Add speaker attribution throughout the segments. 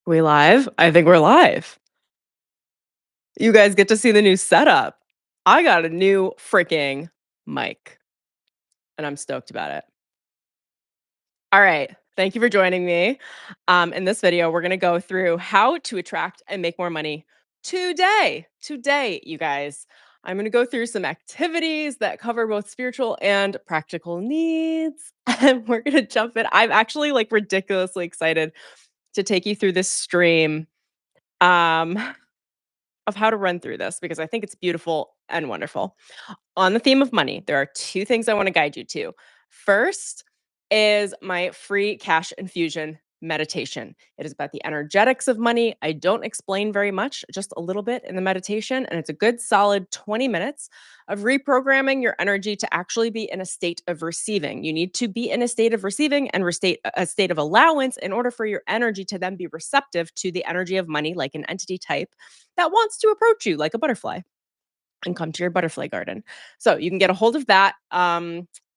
Speaker 1: We live? I think we're live. You guys get to see the new setup. I got a new freaking mic, and I'm stoked about it. All right. Thank you for joining me. In this video, we're going to go through how to attract and make more money today. Today, you guys. I'm going to go through some activities that cover both spiritual and practical needs. And we're going to jump in. I'm actually like ridiculously excited to take you through this stream. Um, of how to run through this because I think it's beautiful and wonderful. On the theme of money, there are two things I want to guide you to. First is my free cash infusion meditation. It is about the energetics of money. I don't explain very much, just a little bit in the meditation. And it's a good solid 20 minutes of reprogramming your energy to actually be in a state of receiving. You need to be in a state of receiving and a state of allowance in order for your energy to then be receptive to the energy of money, like an entity type that wants to approach you like a butterfly and come to your butterfly garden. So you can get a hold of that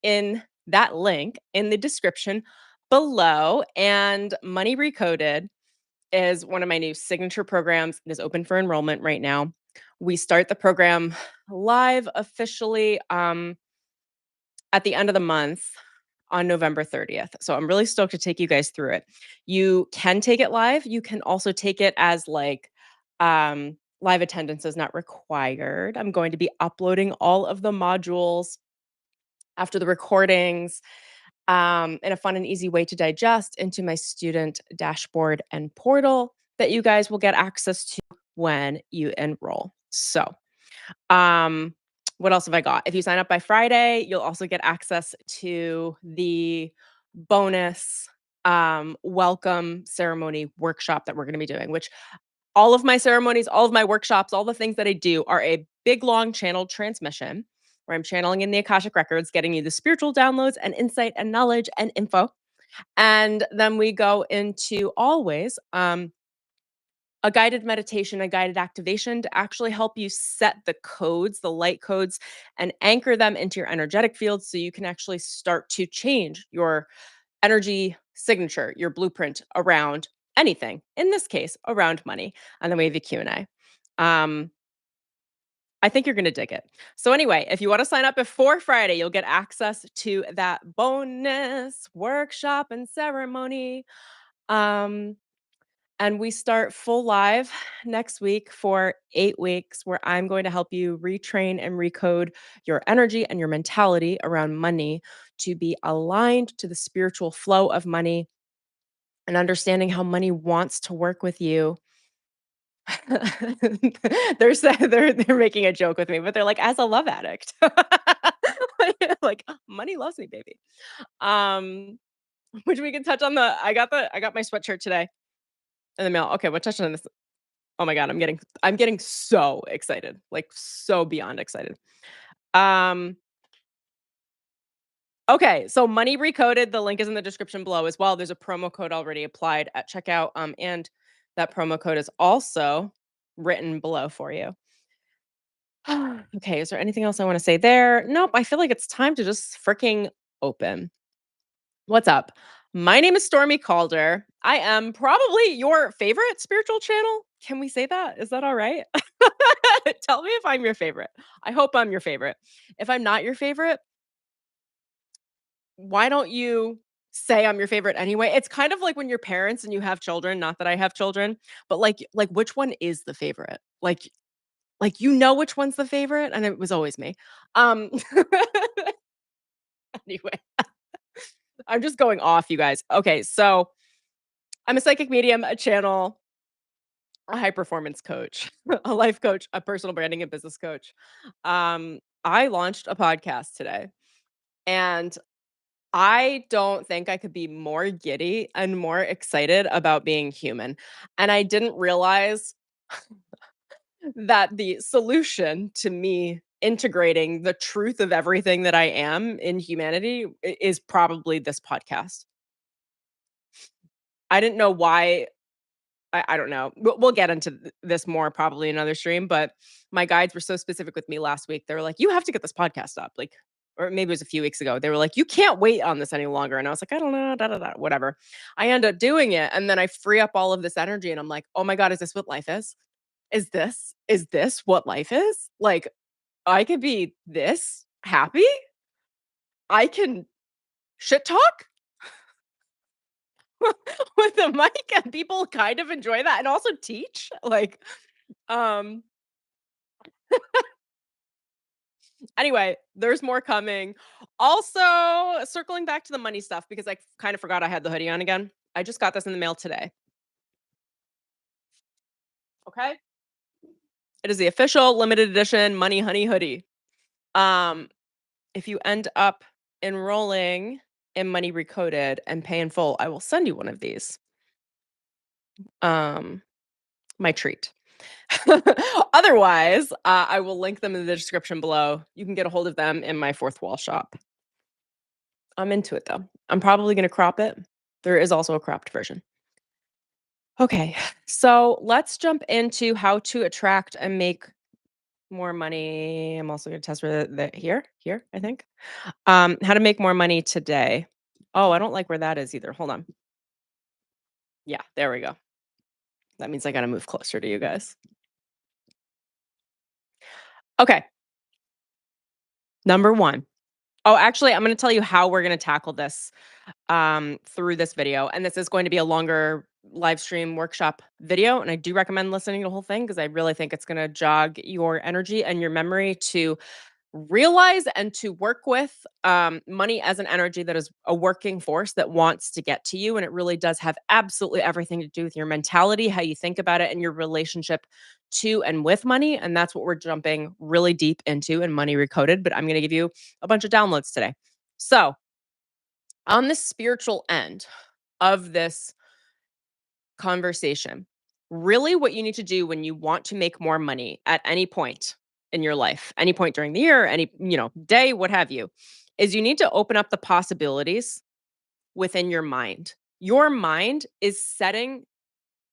Speaker 1: in that link in the description below. And Money Recoded is one of my new signature programs. It is open for enrollment right now. We start the program live officially at the end of the month on November 30th. So I'm really stoked to take you guys through it. You can take it live. You can also take it as like live attendance is not required. I'm going to be uploading all of the modules after the recordings in a fun and easy way to digest into my student dashboard and portal that you guys will get access to when you enroll. So, um, what else have I got? If you sign up by Friday, you'll also get access to the bonus welcome ceremony workshop that we're going to be doing, which all of my ceremonies, all of my workshops, all the things that I do are a big, long channeled transmission where I'm channeling in the Akashic records, getting you the spiritual downloads and insight and knowledge and info. And then we go into always a guided meditation, a guided activation to actually help you set the codes, the light codes, and anchor them into your energetic field so you can actually start to change your energy signature, your blueprint around anything, in this case, around money. And then we have a Q&A. I think you're going to dig it. So anyway, if you want to sign up before Friday, you'll get access to that bonus workshop and ceremony. Um, and we start full live next week for 8 weeks, where I'm going to help you retrain and recode your energy and your mentality around money to be aligned to the spiritual flow of money and understanding how money wants to work with you. They're making a joke with me, but they're like, as a love addict. Like, money loves me, baby. Um, which we can touch on I got my sweatshirt today in the mail. Okay, we'll touch on this. Oh my god, I'm getting so excited. Like so beyond excited. Um, okay, so Money Recoded, the link is in the description below as well. There's a promo code already applied at checkout. And that promo code is also written below for you. Okay, is there anything else I want to say there? Nope, I feel like it's time to just freaking open. What's up? My name is Stormy Calder. I am probably your favorite spiritual channel. Can we say that? Is that all right? Tell me if I'm your favorite. I hope I'm your favorite. If I'm not your favorite, why don't you say I'm your favorite anyway? It's kind of like when you're parents and you have children, not that I have children, but like which one is the favorite? Like you know which one's the favorite, and it was always me. Um anyway, I'm just going off, you guys. Okay, so I'm a psychic medium, a channel, a high performance coach, a life coach, a personal branding and business coach. I launched a podcast today, and I don't think I could be more giddy and more excited about being human. And I didn't realize that the solution to me integrating the truth of everything that I am in humanity is probably this podcast. I didn't know why. I don't know. We'll get into this more probably in another stream, but my guides were so specific with me last week. They were like, you have to get this podcast up. Like, or maybe it was a few weeks ago. They were like, "You can't wait on this any longer." And I was like, "I don't know, da da da, whatever." I end up doing it, and then I free up all of this energy, and I'm like, "Oh my god, is this what life is? Is this what life is? Like, I could be this happy? I can shit talk with a mic, and people kind of enjoy that, and also teach." Like, um, anyway, there's more coming. Also, circling back to the money stuff because I kind of forgot I had the hoodie on again. I just got this in the mail today. Okay. It is the official limited edition Money Honey hoodie. Um, if you end up enrolling in Money Recoded and pay in full, I will send you one of these. Um, my treat. Otherwise, I will link them in the description below. You can get a hold of them in my fourth wall shop. I'm into it though. I'm probably going to crop it. There is also a cropped version. Okay, so let's jump into how to attract and make more money. I'm also going to test for the here, I think. How to make more money today. Oh, I don't like where that is either. Hold on. Yeah, there we go. That means I got to move closer to you guys. Okay, number one. Oh, actually, I'm going to tell you how we're going to tackle this through this video. And this is going to be a longer live stream workshop video. And I do recommend listening to the whole thing because I really think it's going to jog your energy and your memory to realize and to work with money as an energy that is a working force that wants to get to you. And it really does have absolutely everything to do with your mentality, how you think about it, and your relationship to and with money. And that's what we're jumping really deep into in Money Recoded. But I'm going to give you a bunch of downloads today. So, on the spiritual end of this conversation, really what you need to do when you want to make more money at any point in your life, any point during the year, any, day, what have you, is you need to open up the possibilities within your mind. Your mind is setting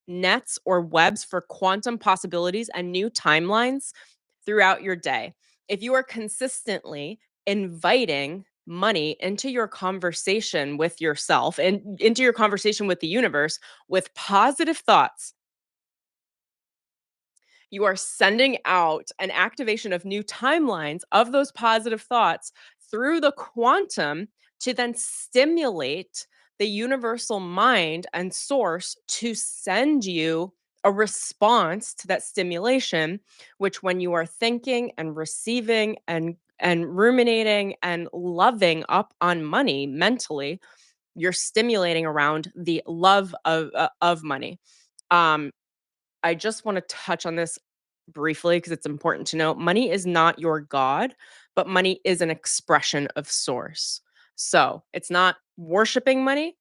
Speaker 1: nets or webs for quantum possibilities and new timelines throughout your day. If you are consistently inviting money into your conversation with yourself and into your conversation with the universe with positive thoughts, you are sending out an activation of new timelines of those positive thoughts through the quantum to then stimulate the universal mind and source to send you a response to that stimulation, which when you are thinking and receiving and ruminating and loving up on money mentally, you're stimulating around the love of money. um I just want to touch on this briefly because it's important to know money is not your God, but money is an expression of source. So it's not worshiping money.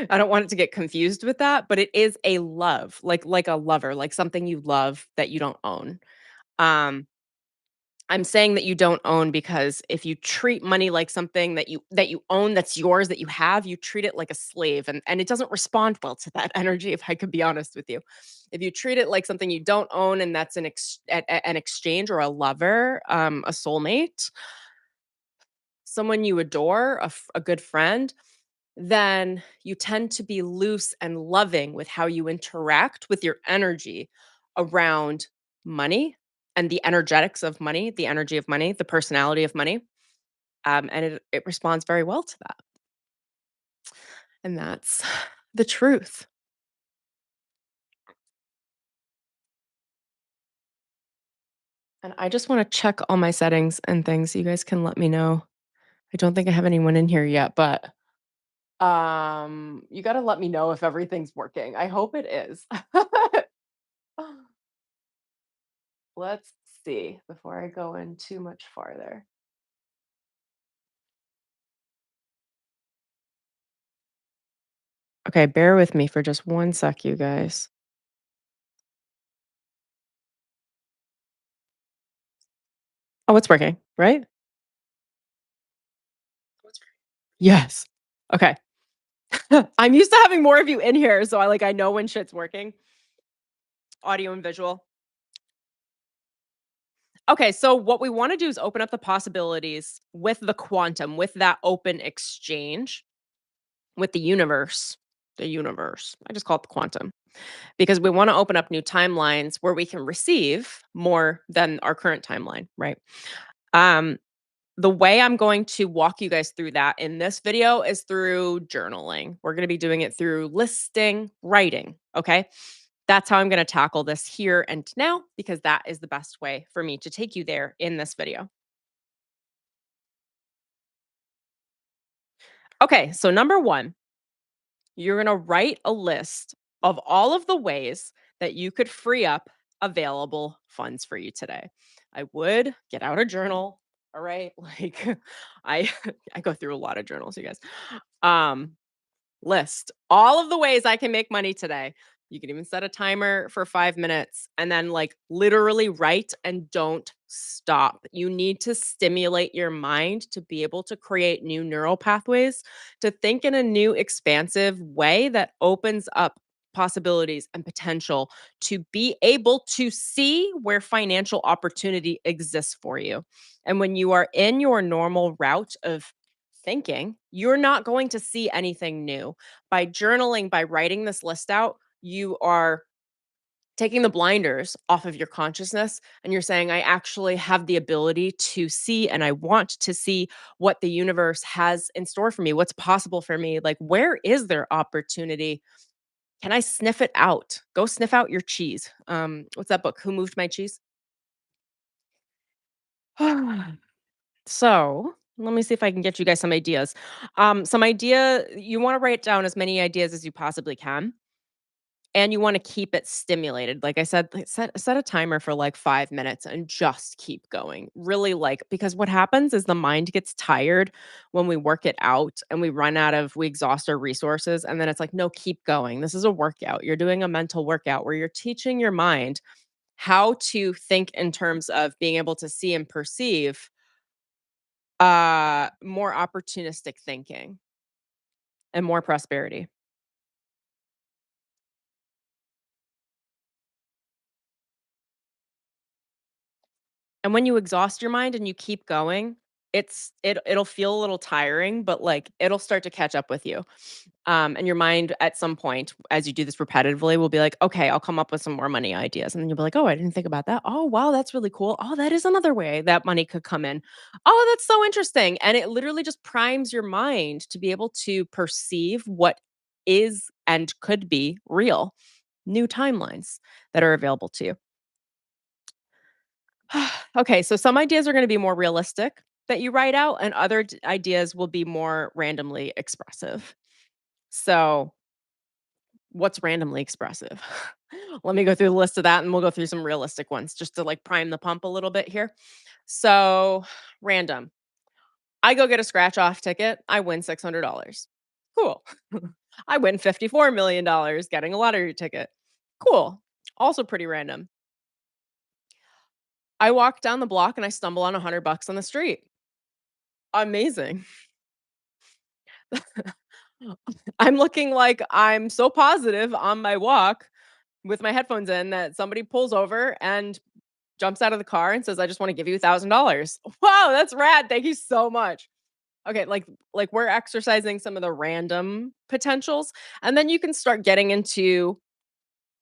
Speaker 1: I don't want it to get confused with that, but it is a love, like a lover, like something you love that you don't own. Um, I'm saying that you don't own because if you treat money like something that you own, that's yours, that you have, you treat it like a slave, and it doesn't respond well to that energy, if I could be honest with you. If you treat it like something you don't own and that's an exchange or a lover, a soulmate, someone you adore, a good friend, then you tend to be loose and loving with how you interact with your energy around money and the energetics of money, the energy of money, the personality of money. And it responds very well to that. And that's the truth. And I just want to check all my settings and things. You guys can let me know. I don't think I have anyone in here yet, but you got to let me know if everything's working. I hope it is. Let's see before I go in too much farther. Okay, bear with me for just one sec, you guys. Oh, it's working, right? Yes. Okay. I'm used to having more of you in here, so I know when shit's working. Audio and visual. Okay, so what we wanna do is open up the possibilities with the quantum, with that open exchange with the universe. The universe. I just call it the quantum because we wanna open up new timelines where we can receive more than our current timeline, right? Um, the way I'm going to walk you guys through that in this video is through journaling. We're gonna be doing it through listing, writing, okay? That's how I'm gonna tackle this here and now because that is the best way for me to take you there in this video. Okay, so number 1, you're gonna write a list of all of the ways that you could free up available funds for you today. I would get out a journal, all right? Like I I go through a lot of journals, you guys. Um List all of the ways I can make money today. You can even set a timer for 5 minutes and then, like, literally write and don't stop. You need to stimulate your mind to be able to create new neural pathways, to think in a new expansive way that opens up possibilities and potential to be able to see where financial opportunity exists for you. And when you are in your normal route of thinking, you're not going to see anything new. By journaling, by writing this list out, you are taking the blinders off of your consciousness and you're saying, I actually have the ability to see and I want to see what the universe has in store for me, what's possible for me. Like, where is there opportunity? Can I sniff it out? Go sniff out your cheese. What's that book? Who Moved My Cheese? So, let me see if I can get you guys some ideas. You want to write down as many ideas as you possibly can, and you want to keep it stimulated. Like I said, like, set a timer for like 5 minutes and just keep going. Really, like, because what happens is the mind gets tired when we work it out and we exhaust our resources, and then it's like, no, keep going. This is a workout. You're doing a mental workout where you're teaching your mind how to think in terms of being able to see and perceive more opportunistic thinking and more prosperity. And when you exhaust your mind and you keep going, it'll feel a little tiring, but, like, it'll start to catch up with you. And your mind at some point, as you do this repetitively, will be like, "Okay, I'll come up with some more money ideas." And then you'll be like, "Oh, I didn't think about that. Oh, wow, that's really cool. Oh, that is another way that money could come in. Oh, that's so interesting." And it literally just primes your mind to be able to perceive what is and could be real, new timelines that are available to you. Okay, so some ideas are going to be more realistic that you write out, and other ideas will be more randomly expressive. So, what's randomly expressive? Let me go through the list of that and we'll go through some realistic ones just to like prime the pump a little bit here. So, random. I go get a scratch off ticket, I win $600. Cool. I win $54 million getting a lottery ticket. Cool. Also pretty random. I walk down the block and I stumble on $100 on the street. Amazing. I'm looking like I'm so positive on my walk with my headphones in that somebody pulls over and jumps out of the car and says, "I just wanna give you $1,000." Wow, that's rad, thank you so much. Okay, like, we're exercising some of the random potentials, and then you can start getting into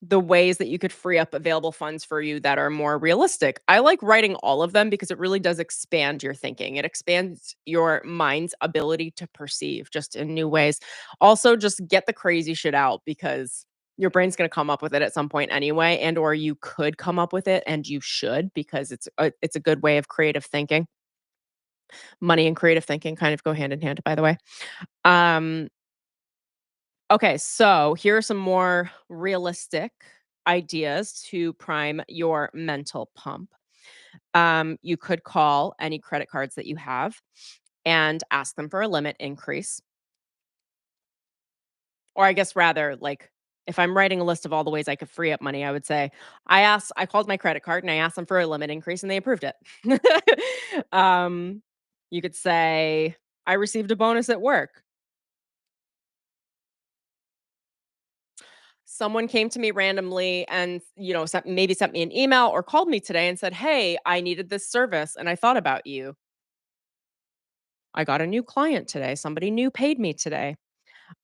Speaker 1: the ways that you could free up available funds for you that are more realistic. I like writing all of them because it really does expand your thinking. It expands your mind's ability to perceive just in new ways. Also, just get the crazy shit out because your brain's going to come up with it at some point anyway, and or you could come up with it and you should because it's a good way of creative thinking. Money and creative thinking kind of go hand in hand, by the way. Um Okay, so here are some more realistic ideas to prime your mental pump. You could call any credit cards that you have and ask them for a limit increase. Or I guess rather, like, if I'm writing a list of all the ways I could free up money, I would say, I called my credit card and I asked them for a limit increase and they approved it. You could say, I received a bonus at work. Someone came to me randomly and, sent me an email or called me today and said, "Hey, I needed this service and I thought about you. I got a new client today. Somebody new paid me today."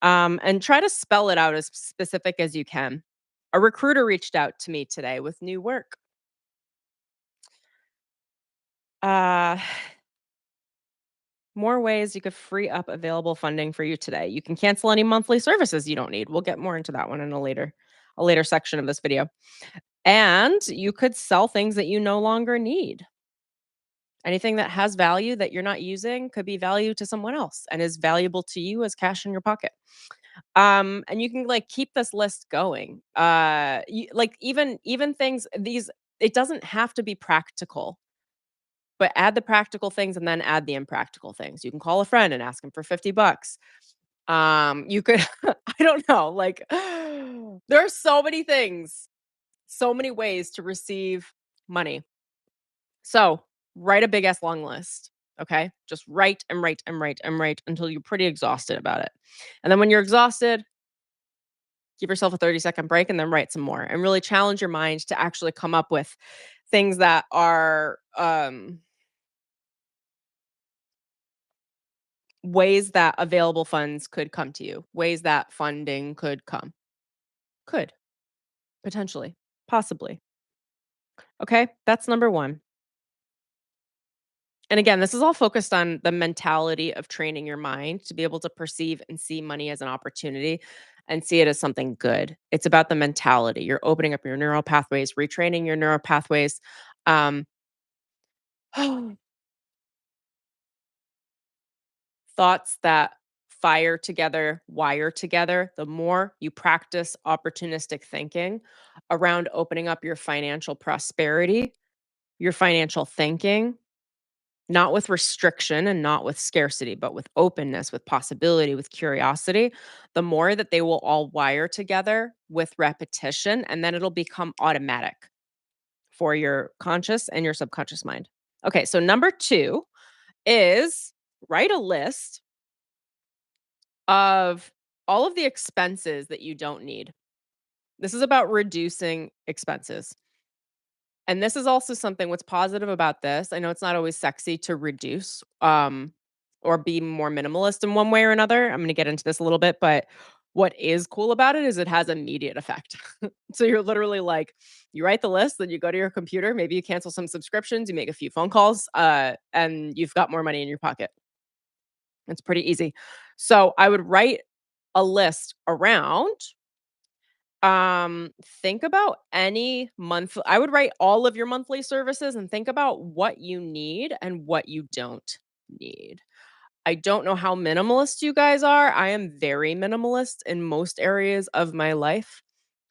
Speaker 1: And try to spell it out as specific as you can. A recruiter reached out to me today with new work. Uh, More ways you could free up available funding for you today. You can cancel any monthly services you don't need. We'll get more into that one in a later section of this video. And you could sell things that you no longer need. Anything that has value that you're not using could be value to someone else and is valuable to you as cash in your pocket. And you can, like, keep this list going. Like, even things these it doesn't have to be practical, but add the practical things and then add the impractical things. You can call a friend and ask him for 50 bucks. You could I don't know, like, there are so many things, so many ways to receive money. So, write a big ass long list, okay? Just write and write and write and write until you're pretty exhausted about it. And then when you're exhausted, give yourself a 30-second break and then write some more and really challenge your mind to actually come up with things that are ways that available funds could come to you, ways that funding could come. Could, potentially, possibly. Okay, that's number one. And again, this is all focused on the mentality of training your mind to be able to perceive and see money as an opportunity and see it as something good. It's about the mentality. You're opening up your neural pathways, retraining your neural pathways. Um, Thoughts that fire together, wire together. The more you practice opportunistic thinking around opening up your financial prosperity, your financial thinking, not with restriction and not with scarcity, but with openness, with possibility, with curiosity, the more that they will all wire together with repetition, and then it'll become automatic for your conscious and your subconscious mind. Okay, so number two is write a list of all of the expenses that you don't need. This is about reducing expenses. And this is also something what's positive about this. I know it's not always sexy to reduce or be more minimalist in one way or another. I'm going to get into this a little bit, but what is cool about it is it has immediate effect. So you're literally like, you write the list, then you go to your computer, maybe you cancel some subscriptions, you make a few phone calls, and you've got more money in your pocket. It's pretty easy. So I would write a list around think about any month I would write all of your monthly services and think about what you need and what you don't need. I don't know how minimalist you guys are. I am very minimalist in most areas of my life.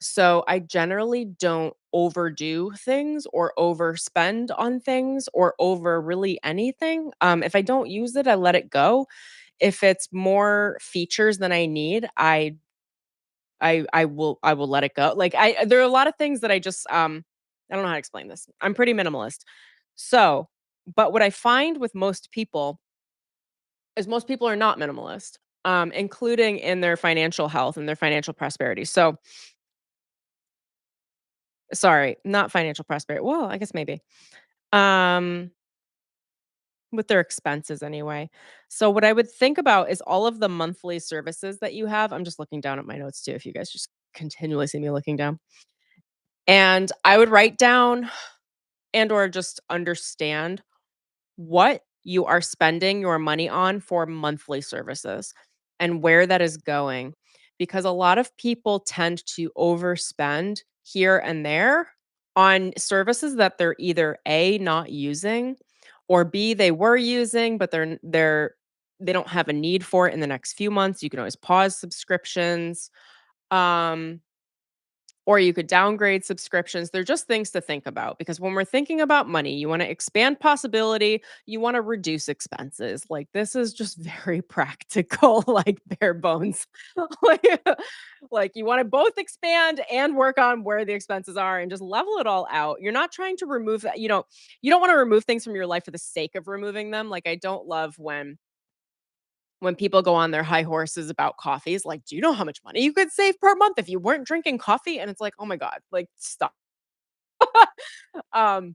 Speaker 1: So I generally don't overdo things or overspend on things or over really anything. If I don't use it, I let it go. If it's more features than I need, I will let it go. Like, there are a lot of things that I don't know how to explain this. I'm pretty minimalist. So, but what I find with most people is most people are not minimalist, including in their financial health and their financial prosperity. So, sorry, not financial prosperity. Well, I guess maybe. Um with their expenses anyway. So what I would think about is all of the monthly services that you have. I'm just looking down at my notes too if you guys just continually see me looking down. And I would write down and or just understand what you are spending your money on for monthly services and where that is going. Because a lot of people tend to overspend here and there on services that they're either A, not using, or B, they were using, but they don't have a need for it in the next few months. You can always pause subscriptions. Um, or you could downgrade subscriptions. They're just things to think about because when we're thinking about money, you want to expand possibility, you want to reduce expenses. Like this is just very practical, like bare bones. like, like you want to both expand and work on where the expenses are and just level it all out. You're not trying to remove that, you don't want to remove things from your life for the sake of removing them. Like I don't love when When people go on their high horses about coffees, like, "Do you know how much money you could save per month if you weren't drinking coffee?" And it's like, "Oh my god, like, stop." Um,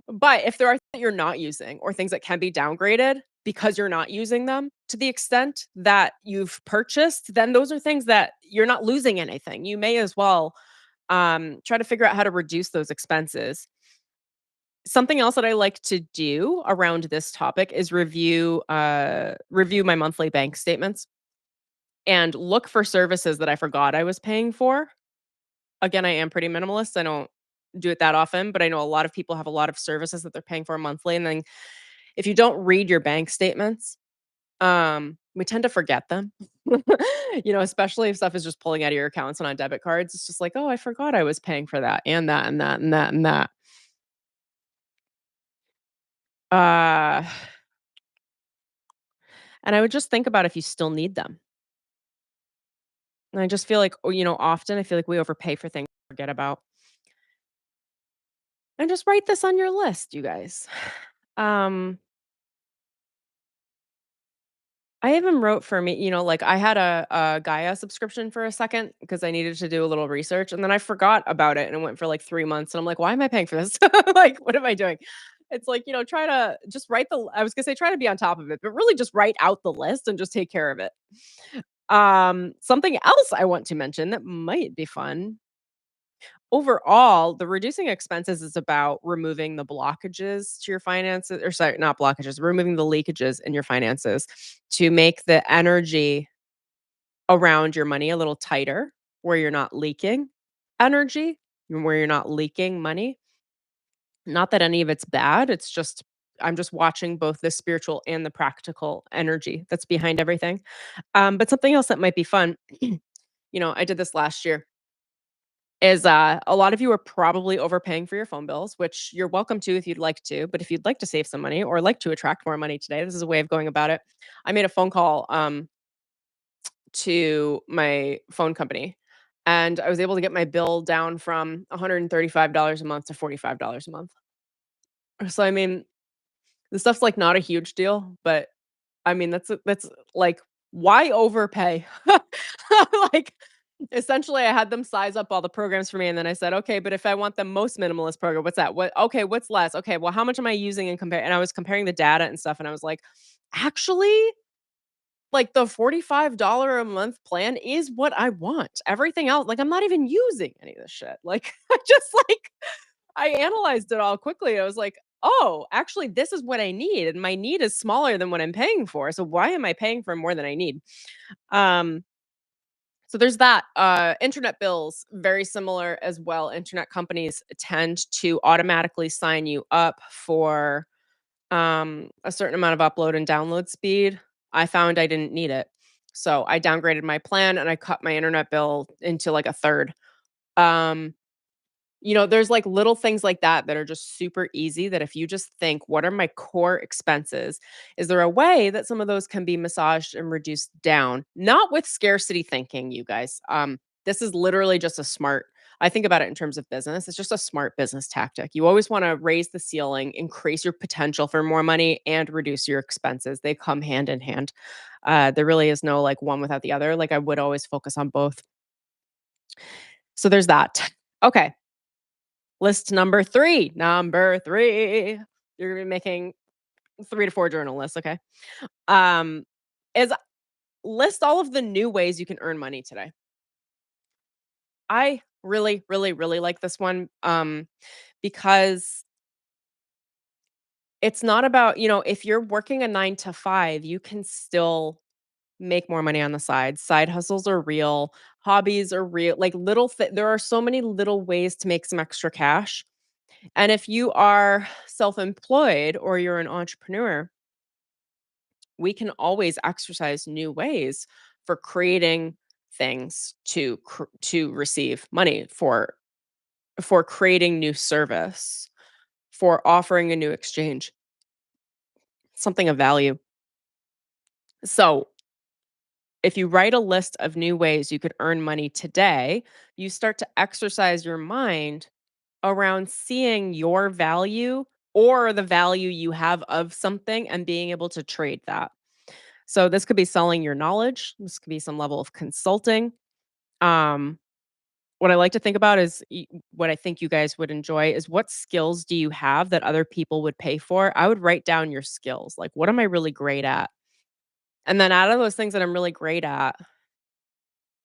Speaker 1: but if there are things that you're not using or things that can be downgraded because you're not using them to the extent that you've purchased, then those are things that you're not losing anything. You may as well, try to figure out how to reduce those expenses. Something else that I like to do around this topic is review my monthly bank statements and look for services that I forgot I was paying for. Again, I am pretty minimalist. I don't do it that often, but I know a lot of people have a lot of services that they're paying for monthly. And then if you don't read your bank statements, we tend to forget them. Especially if stuff is just pulling out of your accounts and on debit cards. It's just like, oh, I forgot I was paying for that and that and that and that and that. Uh, and I would just think about if you still need them. And I just feel like, often I feel like we overpay for things we forget about. And just write this on your list, you guys. Um, I even wrote for me, like I had a Gaia subscription for a second because I needed to do a little research and then I forgot about it and it went for like 3 months. And I'm like, why am I paying for this? Like, what am I doing? It's like, try to just I was gonna say try to be on top of it, but really just write out the list and just take care of it. Something else I want to mention that might be fun. Overall, the reducing expenses is about removing the blockages to your finances, or sorry, not blockages, removing the leakages in your finances to make the energy around your money a little tighter, where you're not leaking energy, and where you're not leaking money. Not that any of it's bad, it's just I'm just watching both the spiritual and the practical energy that's behind everything. But something else that might be fun, I did this last year is, a lot of you are probably overpaying for your phone bills, which you're welcome to if you'd like to, but if you'd like to save some money or like to attract more money today, this is a way of going about it. I made a phone call, to my phone company, and I was able to get my bill down from $135 a month to $45 a month. So, I mean, the stuff's, like, not a huge deal, but I mean, that's like, why overpay? Like, essentially, I had them size up all the programs for me, and then I said, "Okay, but if I want the most minimalist program, what's that? What okay, what's less? Okay, well, how much am I using and compare?" And I was comparing the data and stuff, and I was like, "Actually, like, the $45 a month plan is what I want. Everything else like, I'm not even using any of this shit." Like, I just, I analyzed it all quickly. I was like, "Oh, actually, this is what I need, and my need is smaller than what I'm paying for. So why am I paying for more than I need?" Um, so there's that. Internet bills, very similar as well. Internet companies tend to automatically sign you up for a certain amount of upload and download speed. I found I didn't need it. So I downgraded my plan and I cut my internet bill into like a third. Um, there's, like, little things like that that are just super easy that if you just think, "What are my core expenses?" Is there a way that some of those can be massaged and reduced down? Not with scarcity thinking, you guys. This is literally just a smart I think about it in terms of business. It's just a smart business tactic. You always wanna raise the ceiling, increase your potential for more money, and reduce your expenses. They come hand in hand. There really is no, like, one without the other. Like, I would always focus on both. So there's that. Okay. List number 3. Number 3. You're gonna be making 3 to 4 journal lists, okay? Um, is list all of the new ways you can earn money today. I really, really, really like this one, because it's not about if you're working a 9 to 5, you can still make more money on the side. Side hustles are real, hobbies are real, like, there are so many little ways to make some extra cash. And if you are self-employed or you're an entrepreneur, we can always exercise new ways for creating things to receive money for creating new service, for offering a new exchange, something of value. So, if you write a list of new ways you could earn money today, you start to exercise your mind around seeing your value or the value you have of something and being able to trade that. So this could be selling your knowledge. This could be some level of consulting. Um, what I like to think about is what I think you guys would enjoy is what skills do you have that other people would pay for? I would write down your skills. Like, what am I really great at? And then out of those things that I'm really great at,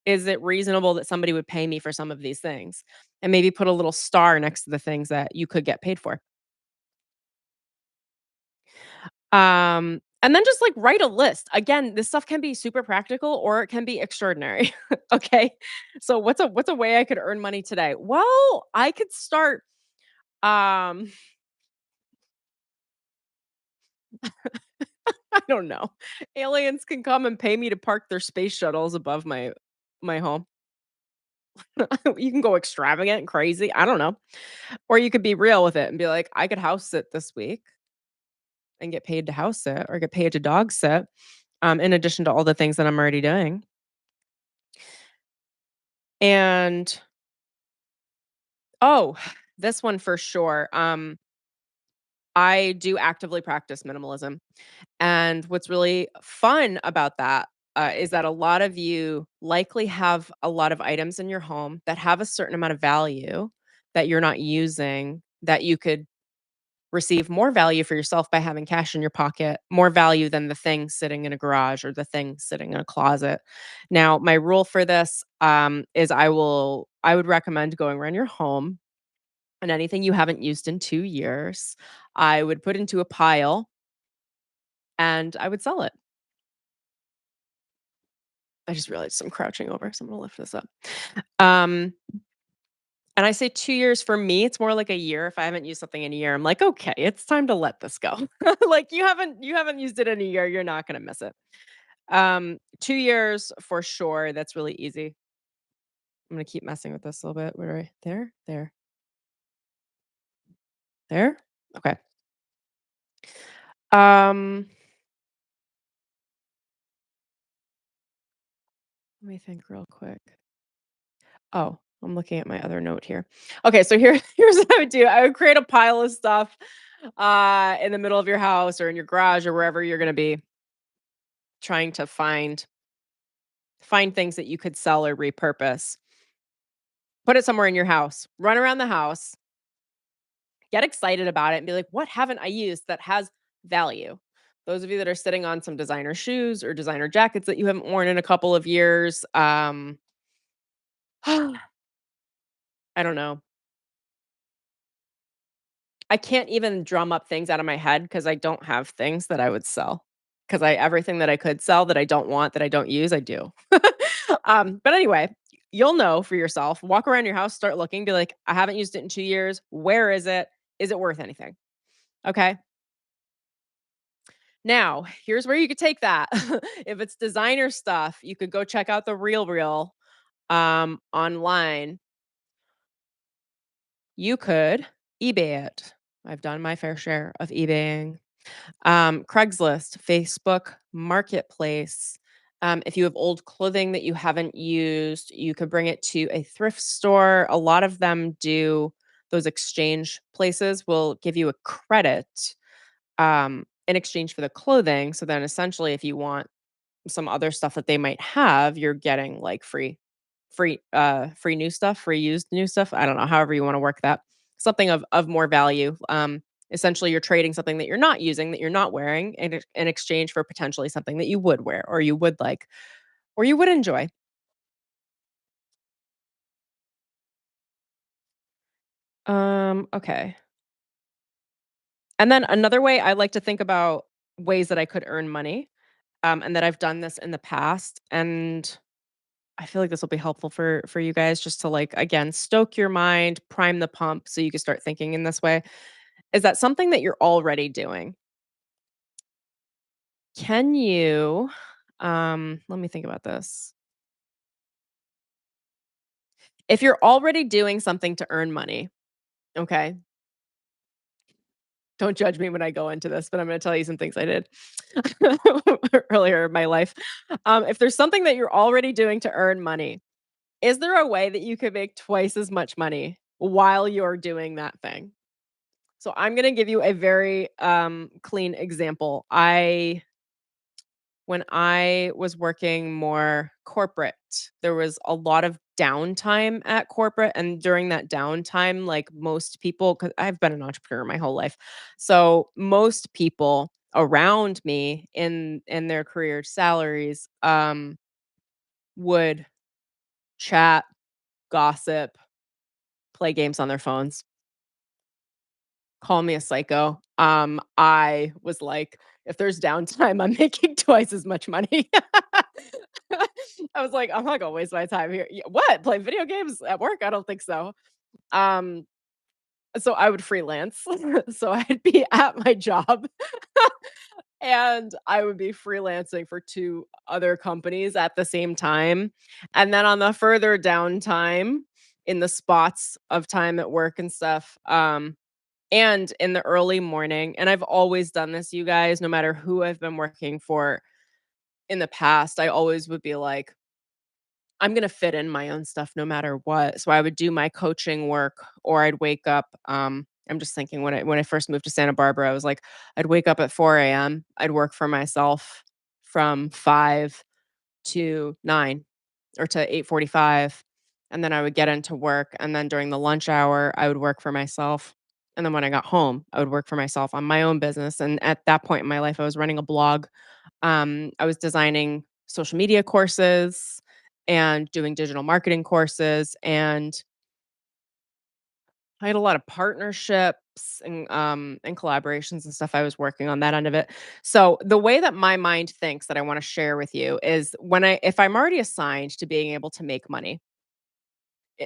Speaker 1: is it reasonable that somebody would pay me for some of these things? And maybe put a little star next to the things that you could get paid for. And then just, like, write a list. Again, this stuff can be super practical or it can be extraordinary, okay? So what's a way I could earn money today? Well, I could start, um, I don't know. Aliens can come and pay me to park their space shuttles above my home. You can go extravagant and crazy, I don't know. Or you could be real with it and be like, "I could house sit this week and get paid to house sit or get paid to dog sit, in addition to all the things that I'm already doing." And oh, this one for sure. I do actively practice minimalism. And what's really fun about that is that a lot of you likely have a lot of items in your home that have a certain amount of value that you're not using, that you could receive more value for yourself by having cash in your pocket, more value than the thing sitting in a garage or the thing sitting in a closet. Now, my rule for this is I would recommend going around your home and anything you haven't used in 2 years, I would put into a pile and I would sell it. I just realized I'm crouching over, so I'm gonna lift this up. Um, and I say 2 years for me, it's more like a year. If I haven't used something in a year, I'm like, "Okay, it's time to let this go." Like, you haven't used it in a year, you're not gonna miss it. 2 years for sure, that's really easy. I'm gonna keep messing with this a little bit. Where are I? There, there, there? Okay. Um, Let me think real quick. Oh, I'm looking at my other note here. Okay, so here's what I would do. I would create a pile of stuff in the middle of your house or in your garage or wherever you're going to be trying to find things that you could sell or repurpose. Put it somewhere in your house. Run around the house, get excited about it and be like, "What haven't I used that has value?" Those of you that are sitting on some designer shoes or designer jackets that you haven't worn in a couple of years, I don't know. I can't even drum up things out of my head because I don't have things that I would sell. Because I everything that I could sell that I don't want, that I don't use, I do. But anyway, you'll know for yourself. Walk around your house, start looking, be like, "I haven't used it in 2 years. Where is it? Is it worth anything?" Okay? Now, here's where you could take that. If it's designer stuff, you could go check out the Real online. You could eBay it. I've done my fair share of eBaying. Craigslist, Facebook Marketplace. If you have old clothing that you haven't used, you could bring it to a thrift store. A lot of them do those exchange places will give you a credit in exchange for the clothing. So then essentially, if you want some other stuff that they might have, you're getting like free new stuff, free used new stuff. I don't know, however you want to work that. Something of more value. Essentially you're trading something that you're not using, that you're not wearing in exchange for potentially something that you would wear or you would like or you would enjoy. Okay. And then another way I like to think about ways that I could earn money, and that I've done this in the past, and I feel like this will be helpful for you guys just to like again stoke your mind, prime the pump so you can start thinking in this way. Is that something that you're already doing? Can you let me think about this. If you're already doing something to earn money, okay? Don't judge me when I go into this, but I'm going to tell you some things I did earlier in my life. If there's something that you're already doing to earn money, is there a way that you could make twice as much money while you're doing that thing? So I'm going to give you a very clean example. when I was working more corporate, there was a lot of downtime at corporate, and during that downtime, like most people, because I've been an entrepreneur my whole life, so most people around me in their career salaries, would chat, gossip, play games on their phones, call me a psycho. I was like, if there's downtime, I'm making twice as much money. I was like, I'm not gonna waste my time here. What? Play video games at work? I don't think so. Um, so I would freelance. So I'd be at my job and I would be freelancing for two other companies at the same time. And then on the further downtime in the spots of time at work and stuff, and in the early morning, and I've always done this, you guys, no matter who I've been working for in the past, I always would be like, I'm gonna fit in my own stuff no matter what. So I would do my coaching work or I'd wake up, I'm just thinking when I first moved to Santa Barbara, I was like, I'd wake up at 4 AM, I'd work for myself from 5 to 9 or to 8:45, and then I would get into work, and then during the lunch hour, I would work for myself, and then when I got home, I would work for myself on my own business, and at that point in my life, I was running a blog. I was designing social media courses and doing digital marketing courses, and I had a lot of partnerships and collaborations and stuff I was working on that end of it. So the way that my mind thinks that I want to share with you is if I'm already assigned to being able to make money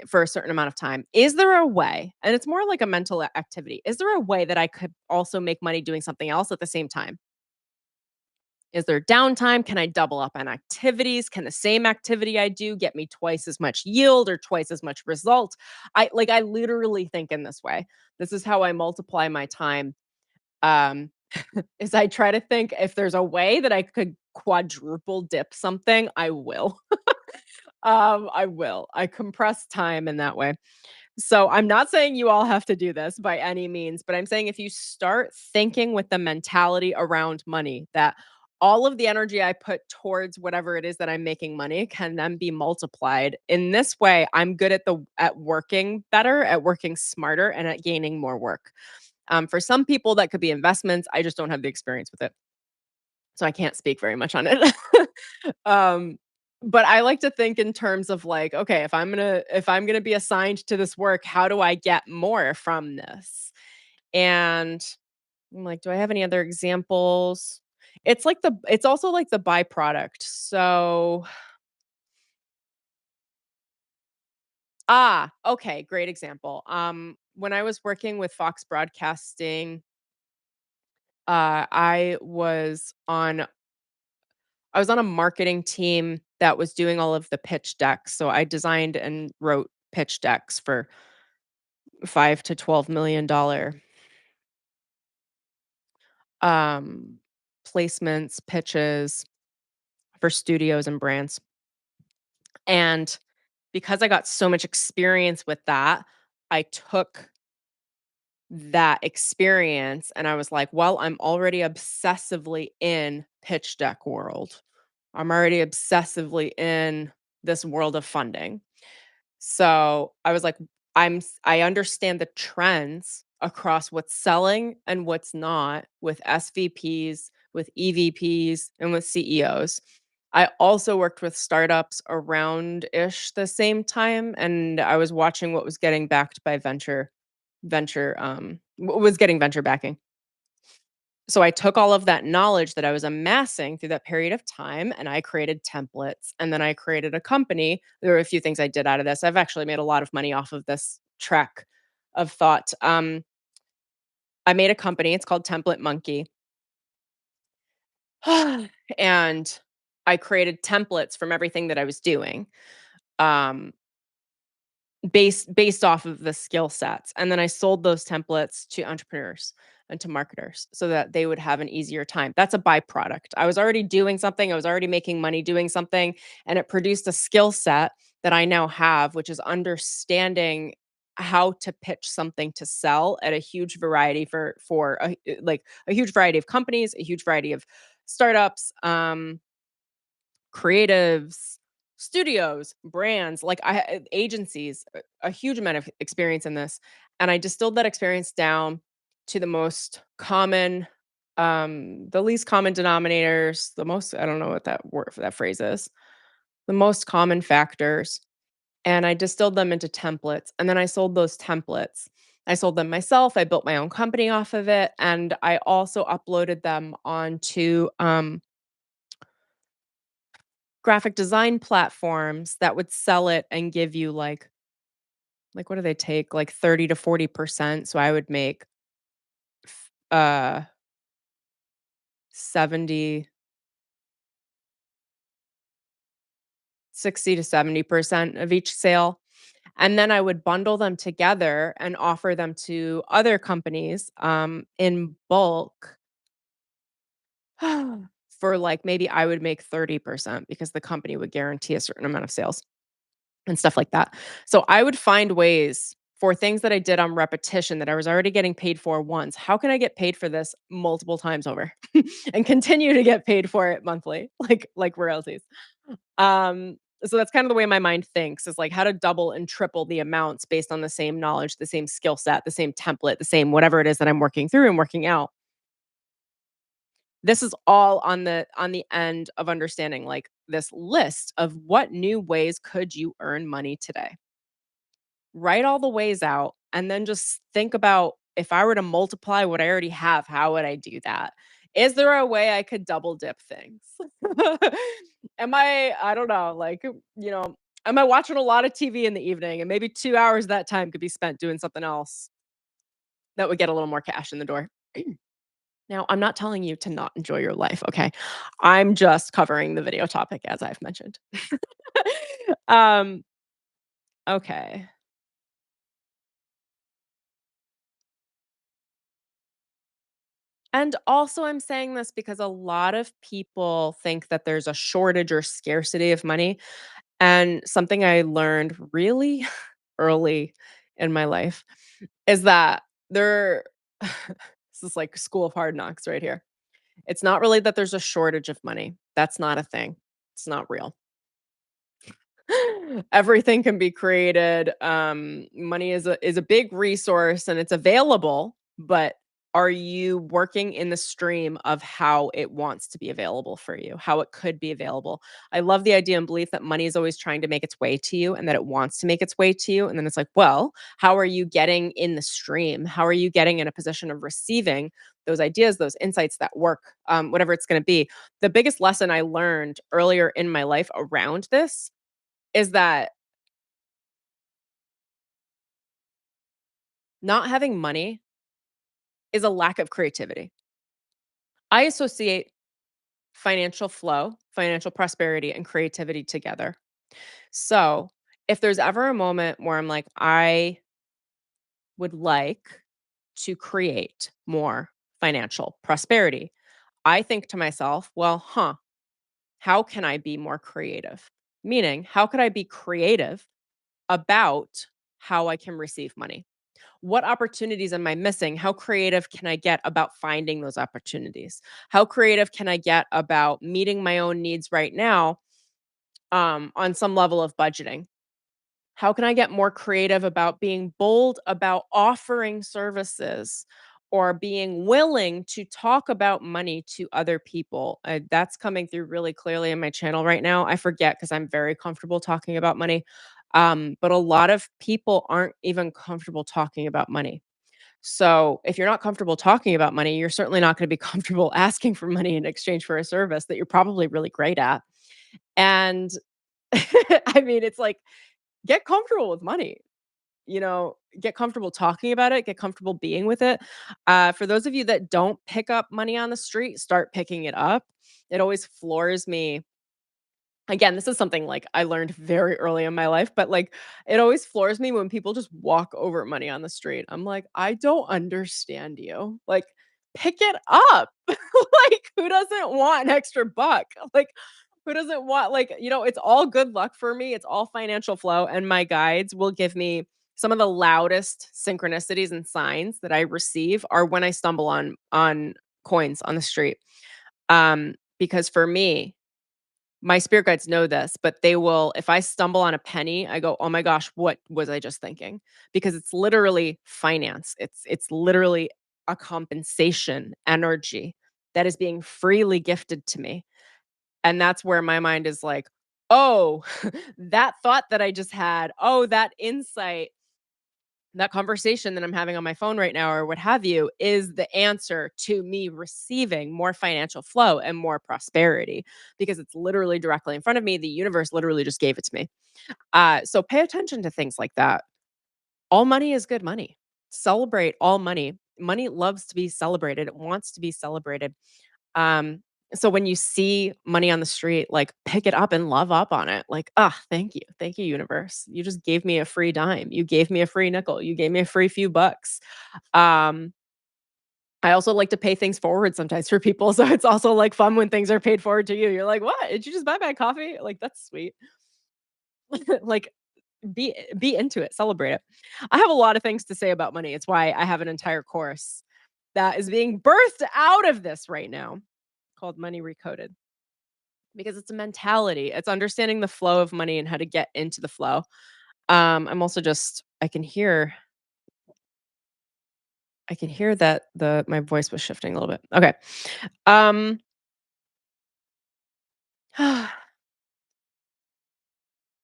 Speaker 1: for a certain amount of time, is there a way, and it's more like a mental activity, is there a way that I could also make money doing something else at the same time? Is there downtime? Can I double up on activities? Can the same activity I do get me twice as much yield or twice as much result? I literally think in this way. This is how I multiply my time. Um, is I try to think if there's a way that I could quadruple dip something, I will. I will. I compress time in that way. So I'm not saying you all have to do this by any means, but I'm saying if you start thinking with the mentality around money that all of the energy I put towards whatever it is that I'm making money can then be multiplied. In this way, I'm good at working better, at working smarter, and at gaining more work. For some people, that could be investments. I just don't have the experience with it, so I can't speak very much on it. um, but I like to think in terms of like, okay, if I'm gonna be assigned to this work, how do I get more from this? And I'm like, do I have any other examples? It's also like the byproduct. So, okay, great example. When I was working with Fox Broadcasting, I was on a marketing team that was doing all of the pitch decks. So I designed and wrote pitch decks for 5 to $12 million um placements, pitches for studios and brands. And because I got so much experience with that, I took that experience and I was like, well, I'm already obsessively in pitch deck world. I'm already obsessively in this world of funding. So, I was like, I understand the trends across what's selling and what's not with SVPs, with EVPs, and with CEOs. I also worked with startups around-ish the same time, and I was watching what was getting backed by what was getting venture backing. So I took all of that knowledge that I was amassing through that period of time and I created templates and then I created a company. There were a few things I did out of this. I've actually made a lot of money off of this trek of thought. I made a company. It's called Template Monkey. And I created templates from everything that I was doing. Um, based off of the skill sets, and then I sold those templates to entrepreneurs and to marketers so that they would have an easier time. That's a byproduct. I was already doing something, I was already making money doing something, and it produced a skill set that I now have, which is understanding how to pitch something to sell at a huge variety for a huge variety of companies, a huge variety of startups. creatives, studios, brands, like agencies, a huge amount of experience in this. And I distilled that experience down to the most common, the least common denominators, the most, I don't know what that phrase is, the most common factors. And I distilled them into templates. And then I sold those templates. I sold them myself. I built my own company off of it. And I also uploaded them onto graphic design platforms that would sell it and give you like what do they take? Like 30 to 40%. So I would make 70, 60 to 70% of each sale. And then I would bundle them together and offer them to other companies in bulk for like maybe I would make 30% because the company would guarantee a certain amount of sales and stuff like that. So I would find ways for things that I did on repetition that I was already getting paid for once. How can I get paid for this multiple times over and continue to get paid for it monthly, like royalties? So that's kind of the way my mind thinks is like how to double and triple the amounts based on the same knowledge, the same skill set, the same template, the same whatever it is that I'm working through and working out. This is all on the end of understanding like this list of what new ways could you earn money today. Write all the ways out and then just think about if I were to multiply what I already have, how would I do that? Is there a way I could double dip things? I don't know, like, am I watching a lot of TV in the evening and maybe 2 hours of that time could be spent doing something else that would get a little more cash in the door? Now, I'm not telling you to not enjoy your life, okay? I'm just covering the video topic as I've mentioned. Um, okay. And also, I'm saying this because a lot of people think that there's a shortage or scarcity of money. And something I learned really early in my life is that there, this is like school of hard knocks right here. It's not really that there's a shortage of money. That's not a thing. It's not real. Everything can be created. Money is a big resource and it's available, but are you working in the stream of how it wants to be available for you, how it could be available? I love the idea and belief that money is always trying to make its way to you and that it wants to make its way to you. And then it's like, well, how are you getting in the stream? How are you getting in a position of receiving those ideas, those insights, that work, whatever it's going to be? The biggest lesson I learned earlier in my life around this is that not having money is a lack of creativity. I associate financial flow, financial prosperity, and creativity together. So, if there's ever a moment where I'm like, I would like to create more financial prosperity, I think to myself, well, how can I be more creative? Meaning, how could I be creative about how I can receive money? What opportunities am I missing? How creative can I get about finding those opportunities? How creative can I get about meeting my own needs right now on some level of budgeting? How can I get more creative about being bold about offering services or being willing to talk about money to other people? That's coming through really clearly in my channel right now. I forget because I'm very comfortable talking about money. But a lot of people aren't even comfortable talking about money. So, if you're not comfortable talking about money, you're certainly not going to be comfortable asking for money in exchange for a service that you're probably really great at. And I mean, it's like, get comfortable with money, get comfortable talking about it, get comfortable being with it. For those of you that don't pick up money on the street, start picking it up. It always floors me. Again, this is something, like, I learned very early in my life, but, like, it always floors me when people just walk over money on the street. I'm like, "I don't understand you." Like, pick it up. Like, who doesn't want an extra buck? Like, who doesn't want, like, it's all good luck for me, it's all financial flow, and my guides will give me some of the loudest synchronicities and signs that I receive are when I stumble on coins on the street. Because for me My spirit guides know this, but they will if I stumble on a penny, I go, "Oh my gosh, what was I just thinking?" Because it's literally finance. It's literally a compensation energy that is being freely gifted to me. And that's where my mind is like, "Oh, that thought that I just had. Oh, that insight, that conversation that I'm having on my phone right now or what have you is the answer to me receiving more financial flow and more prosperity because it's literally directly in front of me. The universe literally just gave it to me. So pay attention to things like that. All money is good money. Celebrate all money. Money loves to be celebrated. It wants to be celebrated. Um, so when you see money on the street, like pick it up and love up on it. Like, ah, thank you. Thank you, universe. You just gave me a free dime. You gave me a free nickel. You gave me a free few bucks. Um, I also like to pay things forward sometimes for people. So it's also like fun when things are paid forward to you. You're like, what? Did you just buy my coffee? Like, that's sweet. Like be into it, celebrate it. I have a lot of things to say about money. It's why I have an entire course that is being birthed out of this right now called Money Recoded. Because it's a mentality. It's understanding the flow of money and how to get into the flow. I'm also just I can hear that the my voice was shifting a little bit. Okay. Um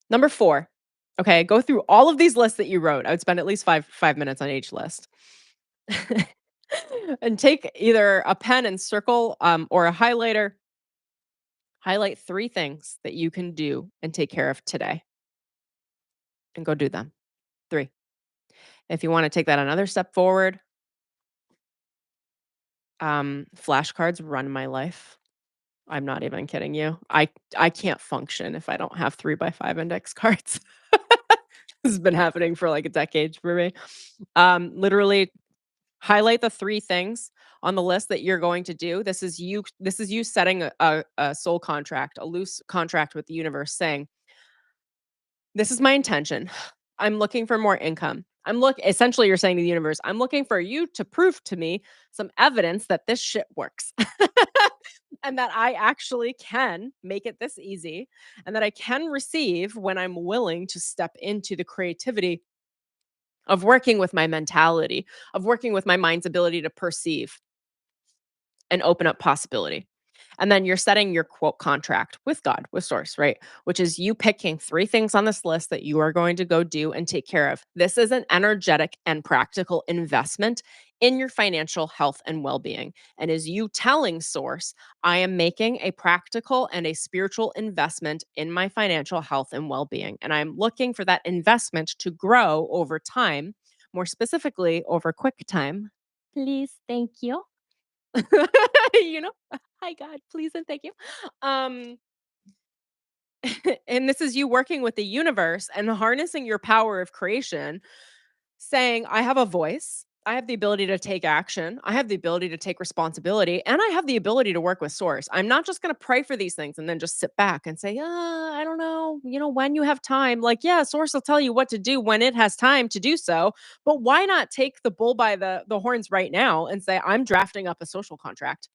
Speaker 1: Number 4. Okay, go through all of these lists that you wrote. I would spend at least 5 minutes on each list. And take either a pen and circle or a highlighter. Highlight 3 things that you can do and take care of today and go do them. 3. If you want to take that another step forward, flashcards run my life. I'm not even kidding you. I can't function if I don't have 3 by 5 index cards. This has been happening for like a decade for me. Literally highlight the 3 things on the list that you're going to do. This is you setting a soul contract, a loose contract with the universe saying, "This is my intention. I'm looking for more income. Essentially you're saying to the universe, I'm looking for you to prove to me some evidence that this shit works." And that I actually can make it this easy and that I can receive when I'm willing to step into the creativity of working with my mentality, of working with my mind's ability to perceive and open up possibility. And then you're setting your quote contract with God, with source, right? Which is you picking 3 things on this list that you are going to go do and take care of. This is an energetic and practical investment in your financial health and well-being. And is you telling source, I am making a practical and a spiritual investment in my financial health and well-being. And I'm looking for that investment to grow over time, more specifically over quick time. Please, thank you. You know? Hi, God, please and thank you. Um, and this is you working with the universe and harnessing your power of creation, saying, I have a voice. I have the ability to take action. I have the ability to take responsibility. And I have the ability to work with source. I'm not just going to pray for these things and then just sit back and say, I don't know, when you have time. Like, yeah, source will tell you what to do when it has time to do so. But why not take the bull by the horns right now and say, I'm drafting up a social contract?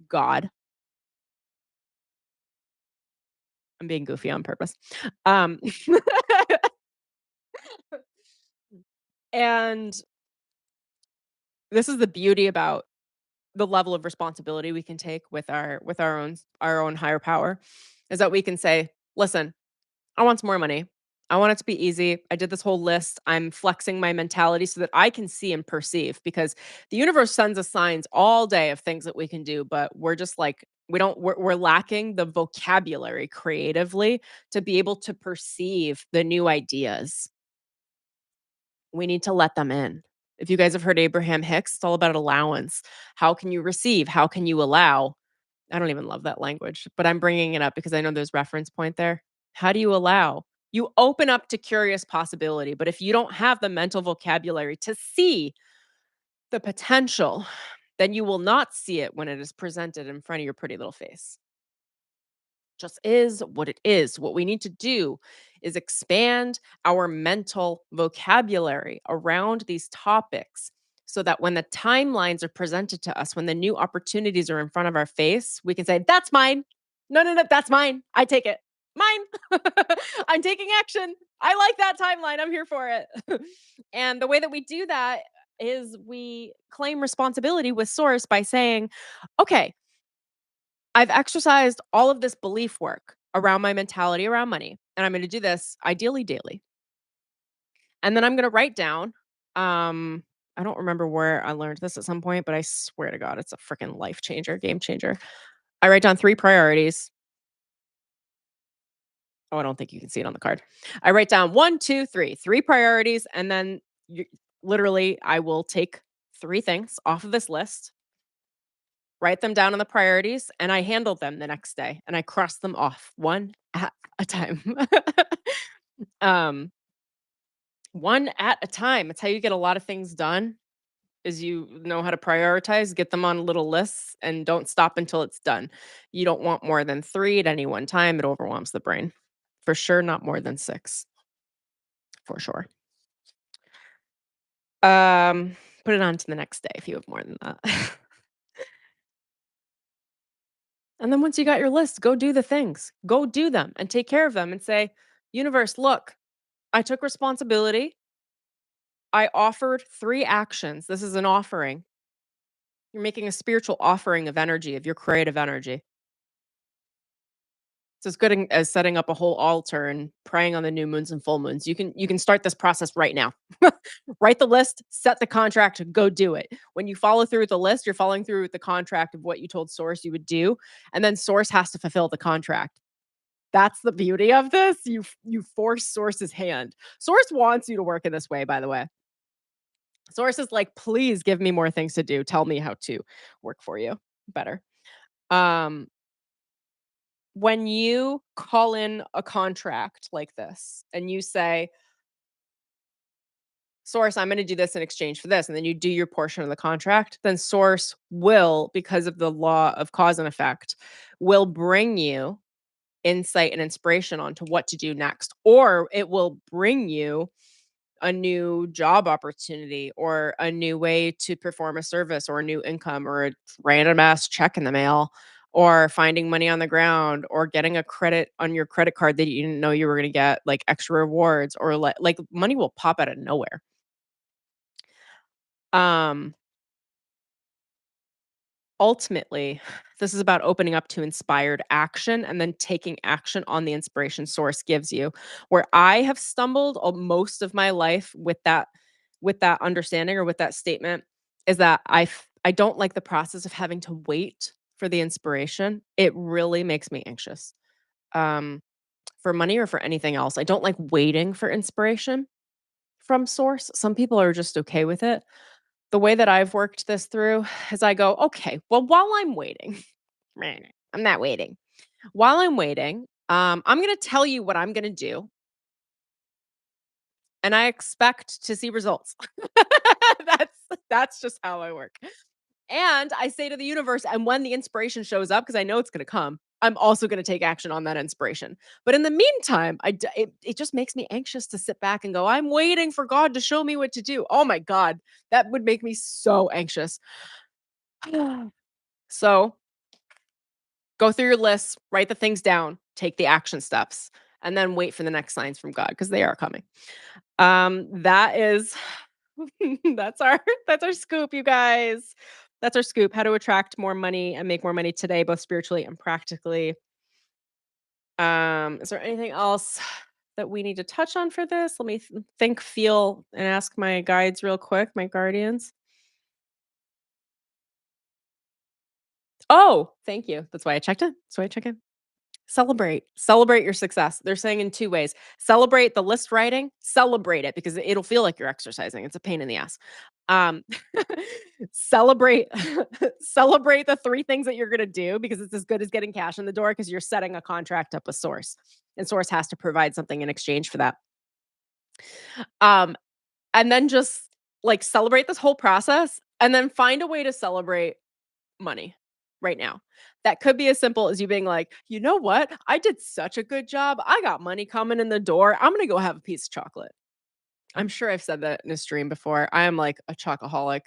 Speaker 1: God. I'm being goofy on purpose. Um, and this is the beauty about the level of responsibility we can take with our own higher power is that we can say, "Listen, I want some more money. I want it to be easy. I did this whole list. I'm flexing my mentality so that I can see and perceive because the universe sends us signs all day of things that we can do, but we're just like we're lacking the vocabulary creatively to be able to perceive the new ideas. We need to let them in. If you guys have heard Abraham Hicks, it's all about allowance. How can you receive? How can you allow? I don't even love that language, but I'm bringing it up because I know there's reference point there. How do you allow? You open up to curious possibility, but if you don't have the mental vocabulary to see the potential, then you will not see it when it is presented in front of your pretty little face. Just is what it is. What we need to do is expand our mental vocabulary around these topics so that when the timelines are presented to us, when the new opportunities are in front of our face, we can say, that's mine. No, no, no, that's mine. I take it. Mine. I'm taking action. I like that timeline. I'm here for it. And the way that we do that is we claim responsibility with source by saying, okay, I've exercised all of this belief work around my mentality around money, and I'm going to do this ideally daily. And then I'm going to write down, um, I don't remember where I learned this at some point, but I swear to God, it's a freaking life changer, game changer. I write down 3 priorities. Oh, I don't think you can see it on the card. I write down one, two, three, 3 priorities, and then literally, I will take 3 things off of this list, write them down on the priorities, and I handle them the next day, and I cross them off one at a time. um, one at a time. It's how you get a lot of things done. Is you know how to prioritize, get them on little lists, and don't stop until it's done. You don't want more than 3 at any one time. It overwhelms the brain. For sure, not more than 6. For sure. Um, put it on to the next day if you have more than that. And then once you got your list, go do the things. Go do them and take care of them and say, "Universe, look, I took responsibility. I offered 3 actions. This is an offering. You're making a spiritual offering of energy, of your creative energy. It's as good as setting up a whole altar and praying on the new moons and full moons. You can start this process right now. Write the list, set the contract, go do it. When you follow through with the list, you're following through with the contract of what you told source you would do, and then source has to fulfill the contract. That's the beauty of this. You force source's hand. Source wants you to work in this way, by the way. Source is like, "Please give me more things to do. Tell me how to work for you better." Um when you call in a contract like this and you say, "Source, I'm gonna do this in exchange for this," and then you do your portion of the contract, then source will, because of the law of cause and effect, will bring you insight and inspiration onto what to do next, or it will bring you a new job opportunity or a new way to perform a service or a new income or a random ass check in the mail or finding money on the ground or getting a credit on your credit card that you didn't know you were going to get, like extra rewards, or like money will pop out of nowhere. um Ultimately, this is about opening up to inspired action and then taking action on the inspiration source gives you. Where I have stumbled most of my life with that understanding or with that statement is that I don't like the process of having to wait for the inspiration. It really makes me anxious. Um, for money or for anything else. I don't like waiting for inspiration from source. Some people are just okay with it. The way that I've worked this through is I go, "Okay, well, while I'm waiting," meh, I'm not waiting. While I'm waiting, I'm gonna tell you what I'm gonna do, and I expect to see results. That's that's just how I work. And I say to the universe, and when the inspiration shows up, because I know it's gonna come, I'm also gonna take action on that inspiration. But in the meantime, it just makes me anxious to sit back and go, "I'm waiting for God to show me what to do." Oh my God, that would make me so anxious. So, go through your lists, write the things down, take the action steps, and then wait for the next signs from God because they are coming. That is that's our scoop, you guys. That's our scoop. How to attract more money and make more money today, both spiritually and practically. Is there anything else that we need to touch on for this? Let me think, feel, and ask my guides real quick, my guardians. Oh, thank you. That's why I checked it. That's why I check in. Celebrate. Celebrate your success. They're saying in 2 ways. Celebrate the list writing, celebrate it because it'll feel like you're exercising. It's a pain in the ass. Um, celebrate celebrate the 3 things that you're gonna do because it's as good as getting cash in the door because you're setting a contract up with source, and source has to provide something in exchange for that. Um, and then just, like, celebrate this whole process and then find a way to celebrate money right now. That could be as simple as you being like, "You know what? I did such a good job. I got money coming in the door. I'm gonna go have a piece of chocolate." I'm sure I've said that in a stream before. I am like a chocoholic.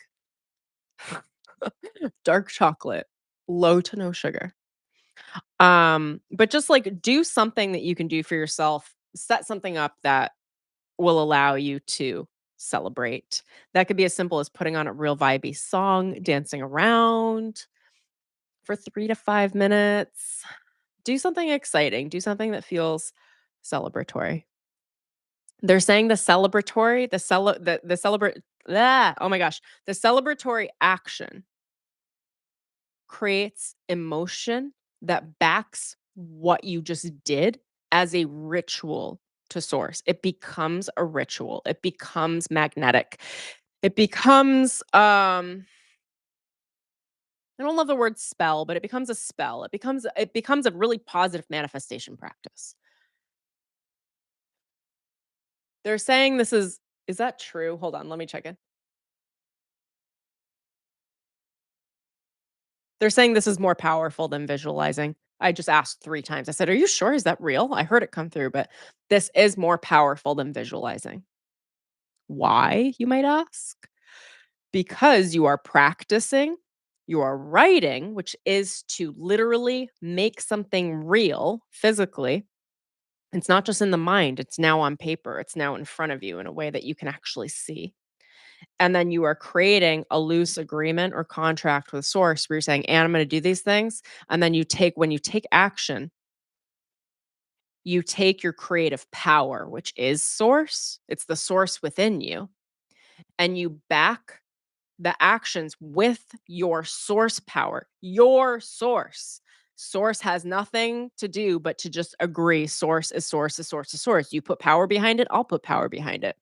Speaker 1: Dark chocolate, low to no sugar. But just like do something that you can do for yourself. Set something up that will allow you to celebrate. That could be as simple as putting on a real vibey song, dancing around for 3 to 5 minutes. Do something exciting. Do something that feels celebratory. They're saying the celebrate oh my gosh, the celebratory action creates emotion that backs what you just did as a ritual to source. It becomes a ritual. It becomes magnetic. It becomes I don't love the word spell, but it becomes a spell. It becomes a really positive manifestation practice. They're saying this is that true? Hold on, let me check it. They're saying this is more powerful than visualizing. I just asked 3 times. I said, "Are you sure? Is that real?" I heard it come through, but this is more powerful than visualizing. Why, you might ask? Because you are practicing, you are writing, which is to literally make something real physically. It's not just in the mind, it's now on paper, it's now in front of you in a way that you can actually see. And then you are creating a loose agreement or contract with source where you're saying, "And I'm gonna do these things." And then when you take action, you take your creative power, which is source, it's the source within you, and you back the actions with your source power, your source. Source has nothing to do but to just agree. Source is source is source is source. You put power behind it, I'll put power behind it,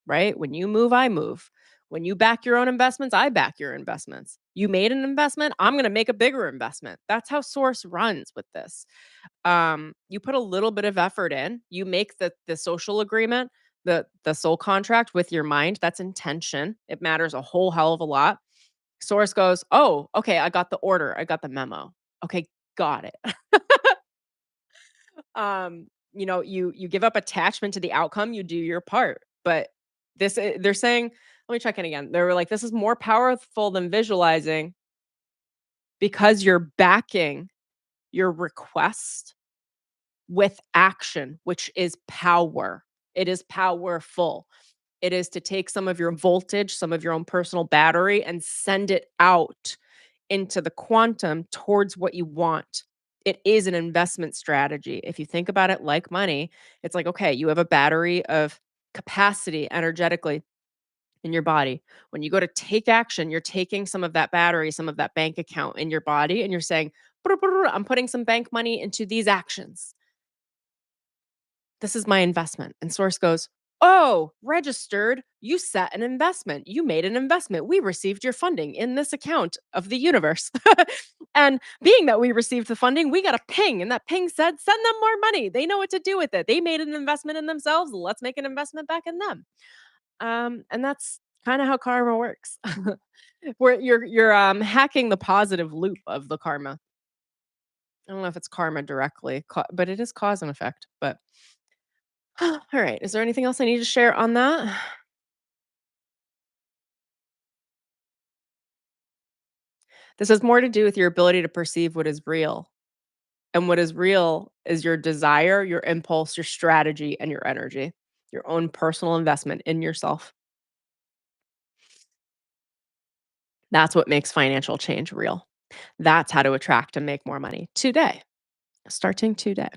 Speaker 1: right? When you move, I move. When you back your own investments, I back your investments. You made an investment, I'm going to make a bigger investment. That's how source runs with this. You put a little bit of effort in, you make the social agreement, the soul contract with your mind. That's intention. It matters a whole hell of a lot. Source goes, "Oh, okay, I got the order, I got the memo. Okay, got it." You give up attachment to the outcome, you do your part. But they're saying, let me check in again. They were like, this is more powerful than visualizing because you're backing your request with action, which is power. It is powerful. It is to take some of your voltage, some of your own personal battery, and send it out into the quantum towards what you want. It is an investment strategy. If you think about it like money, it's like, okay, you have a battery of capacity energetically in your body. When you go to take action, you're taking some of that battery, some of that bank account in your body, and you're saying, "Brr, brr, I'm putting some bank money into these actions. This is my investment." And source goes, "Oh, registered. You set an investment. You made an investment. We received your funding in this account of the universe." And being that we received the funding, we got a ping. And that ping said, "Send them more money. They know what to do with it. They made an investment in themselves. Let's make an investment back in them." And that's kind of how karma works. Where you're hacking the positive loop of the karma. I don't know if it's karma directly, but it is cause and effect. But all right. Is there anything else I need to share on that? This has more to do with your ability to perceive what is real. And what is real is your desire, your impulse, your strategy, and your energy, your own personal investment in yourself. That's what makes financial change real. That's how to attract and make more money today, starting today.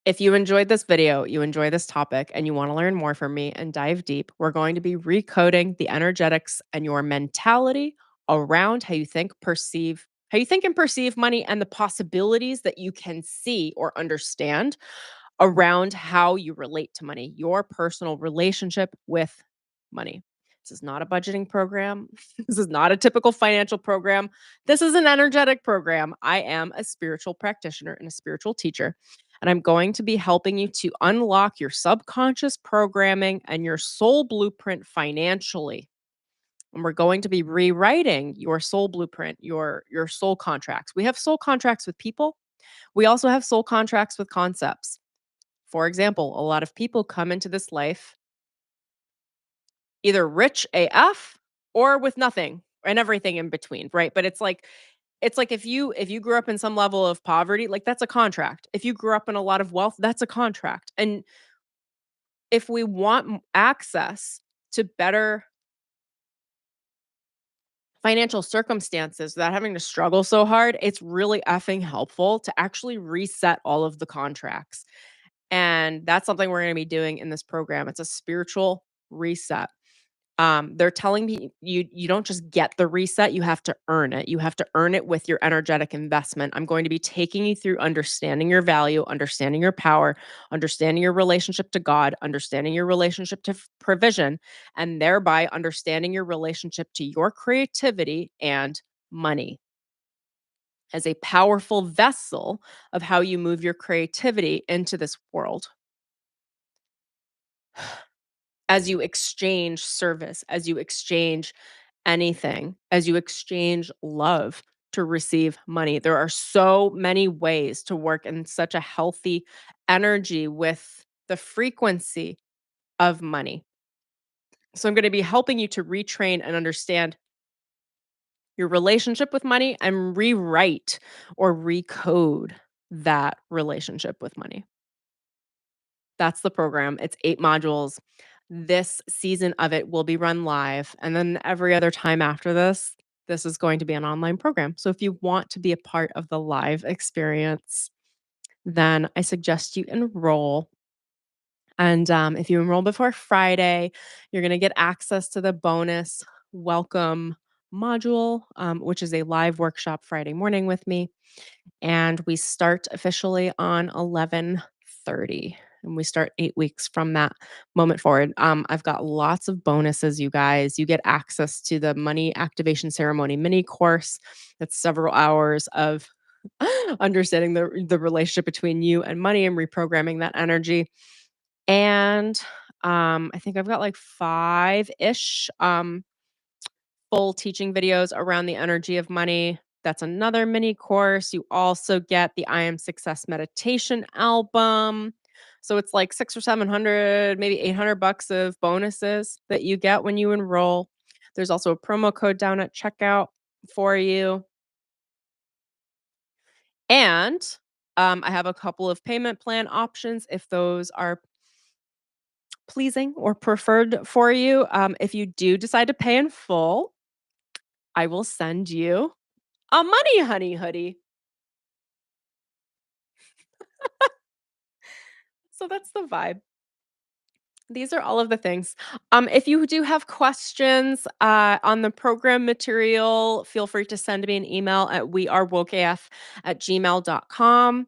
Speaker 1: If you enjoyed this video, you enjoy this topic, and you want to learn more from me and dive deep, we're going to be recoding the energetics and your mentality around how you think and perceive money and the possibilities that you can see or understand around how you relate to money, your personal relationship with money. This is not a budgeting program. This is not a typical financial program. This is an energetic program. I am a spiritual practitioner and a spiritual teacher, and I'm going to be helping you to unlock your subconscious programming and your soul blueprint financially. And we're going to be rewriting your soul blueprint, your soul contracts. We have soul contracts with people. We also have soul contracts with concepts. For example, a lot of people come into this life either rich AF or with nothing and everything in between, right? But it's like It's like if you grew up in some level of poverty, like, that's a contract. If you grew up in a lot of wealth, that's a contract, and if we want access to better financial circumstances without having to struggle so hard, it's really effing helpful to actually reset all of the contracts. And that's something we're going to be doing in this program. It's a spiritual reset. They're telling me you don't just get the reset, you have to earn it. You have to earn it with your energetic investment. I'm going to be taking you through understanding your value, understanding your power, understanding your relationship to God, understanding your relationship to provision, and thereby understanding your relationship to your creativity and money as a powerful vessel of how you move your creativity into this world. As you exchange service, as you exchange anything, as you exchange love to receive money. There are so many ways to work in such a healthy energy with the frequency of money. So I'm going to be helping you to retrain and understand your relationship with money and rewrite or recode that relationship with money. That's the program. It's 8 modules. This season of it will be run live, and then every other time after this, this is going to be an online program. So if you want to be a part of the live experience, then I suggest you enroll. And, if you enroll before Friday, you're gonna get access to the bonus welcome module, which is a live workshop Friday morning with me. And we start officially on 11:30, and we start 8 weeks from that moment forward. I've got lots of bonuses, you guys. You get access to the money activation ceremony mini course. That's several hours of understanding the relationship between you and money and reprogramming that energy. And, I think I've got, like, 5-ish, full teaching videos around the energy of money. That's another mini course. You also get the I Am Success meditation album. So it's like 6 or 700, maybe 800 bucks of bonuses that you get when you enroll. There's also a promo code down at checkout for you. And I have a couple of payment plan options if those are pleasing or preferred for you. If you do decide to pay in full, I will send you a Money Honey hoodie. So that's the vibe. These are all of the things. If you do have questions on the program material, feel free to send me an email at wearewokeaf@gmail.com.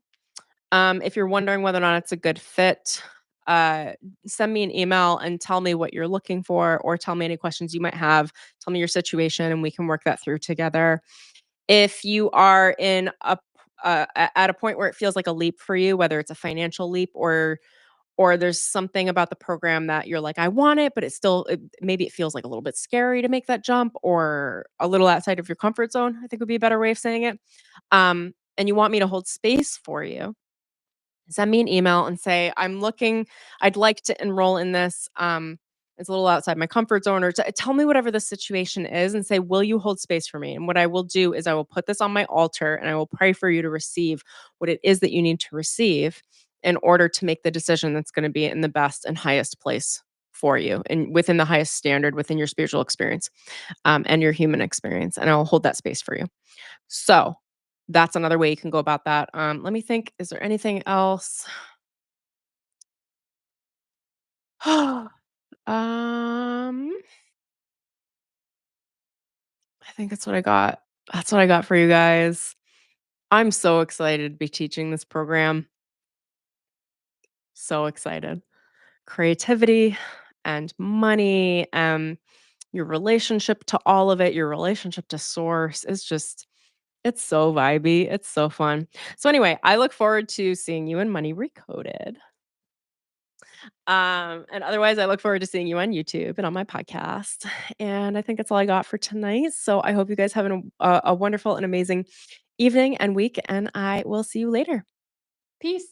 Speaker 1: If you're wondering whether or not it's a good fit, uh, send me an email and tell me what you're looking for, or tell me any questions you might have. Tell me your situation, and we can work that through together. If you are in at a point where it feels like a leap for you, whether it's a financial leap or there's something about the program that you're like, "I want it," but maybe it feels like a little bit scary to make that jump or a little outside of your comfort zone, I think would be a better way of saying it. And you want me to hold space for you, send me an email and say, I'd like to enroll in this. It's a little outside my comfort zone, or tell me whatever the situation is and say, will you hold space for me? And what I will do is I will put this on my altar and I will pray for you to receive what it is that you need to receive in order to make the decision that's going to be in the best and highest place for you and within the highest standard within your spiritual experience and your human experience. And I'll hold that space for you. So that's another way you can go about that. Let me think. Is there anything else? um, I think that's what I got. That's what I got for you guys. I'm so excited to be teaching this program. So excited. Creativity and money, your relationship to all of it, your relationship to source is just, it's so vibey. It's so fun. So, anyway, I look forward to seeing you in Money Recoded. And otherwise, I look forward to seeing you on YouTube and on my podcast. And I think that's all I got for tonight. So I hope you guys have a wonderful and amazing evening and week, and I will see you later. Peace.